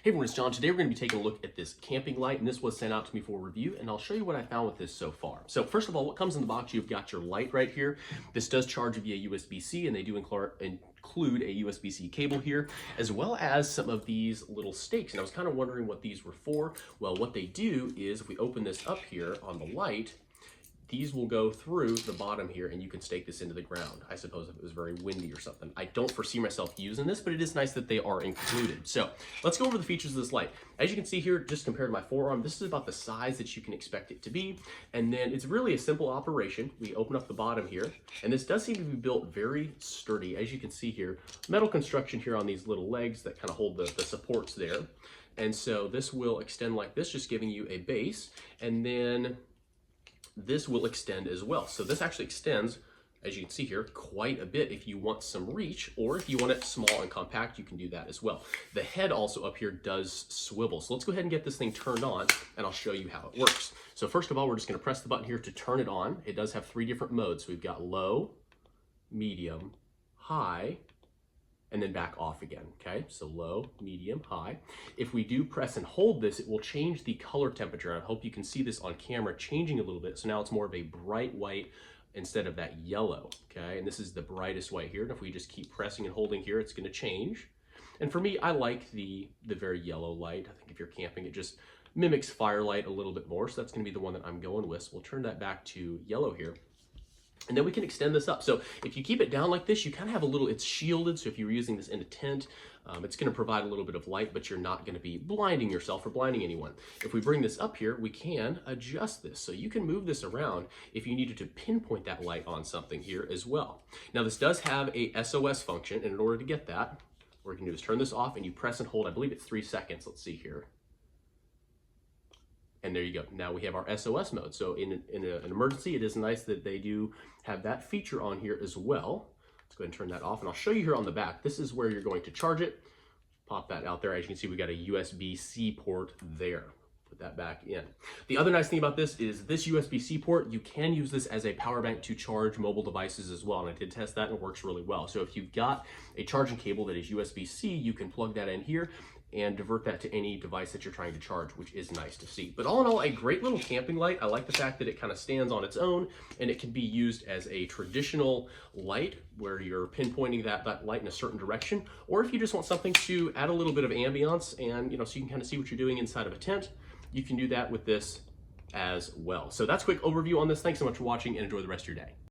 Hey everyone, it's John. Today we're going to be taking a look at this camping light, and this was sent out to me for review, and I'll show you what I found with this so far. So first of all, what comes in the box, you've got your light right here. This does charge via USB-C, and they do include a USB-C cable here, as well as some of these little stakes. And I was kind of wondering what these were for. Well, what they do is if we open this up here on the light, these will go through the bottom here and you can stake this into the ground. I suppose if it was very windy or something. I don't foresee myself using this, but it is nice that they are included. So let's go over the features of this light. As you can see here, just compared to my forearm, this is about the size that you can expect it to be. And then it's really a simple operation. We open up the bottom here, and this does seem to be built very sturdy. As you can see here, metal construction here on these little legs that kind of hold the supports there. And so this will extend like this, just giving you a base. And then this will extend as well. So this actually extends, as you can see here, quite a bit if you want some reach, or if you want it small and compact, you can do that as well. The head also up here does swivel. So let's go ahead and get this thing turned on, and I'll show you how it works. So first of all, we're just gonna press the button here to turn it on. It does have 3 different modes. So we've got low, medium, high, and then back off again, okay? So low, medium, high. If we do press and hold this, it will change the color temperature. I hope you can see this on camera changing a little bit. So now it's more of a bright white instead of that yellow, okay? And this is the brightest white here. And if we just keep pressing and holding here, it's gonna change. And for me, I like the very yellow light. I think if you're camping, it just mimics firelight a little bit more. So that's gonna be the one that I'm going with. So we'll turn that back to yellow here. And then we can extend this up. So if you keep it down like this, you kind of have a little, it's shielded. So if you're using this in a tent, it's gonna provide a little bit of light, but you're not gonna be blinding yourself or blinding anyone. If we bring this up here, we can adjust this. So you can move this around if you needed to pinpoint that light on something here as well. Now this does have a SOS function, and in order to get that, what you can do is turn this off and you press and hold, I believe it's 3 seconds. Let's see here. And there you go. Now we have our SOS mode. So in an emergency, it is nice that they do have that feature on here as well. Let's go ahead and turn that off, and I'll show you here on the back. This is where you're going to charge it. Pop that out there. As you can see, we got a USB-C port there. Put that back in. The other nice thing about this is this USB-C port, you can use this as a power bank to charge mobile devices as well. And I did test that and it works really well. So if you've got a charging cable that is USB-C, you can plug that in here and divert that to any device that you're trying to charge, which is nice to see. But all in all, a great little camping light. I like the fact that it kind of stands on its own, and it can be used as a traditional light where you're pinpointing that light in a certain direction, or if you just want something to add a little bit of ambiance and, so you can kind of see what you're doing inside of a tent, you can do that with this as well. So that's a quick overview on this. Thanks so much for watching, and enjoy the rest of your day.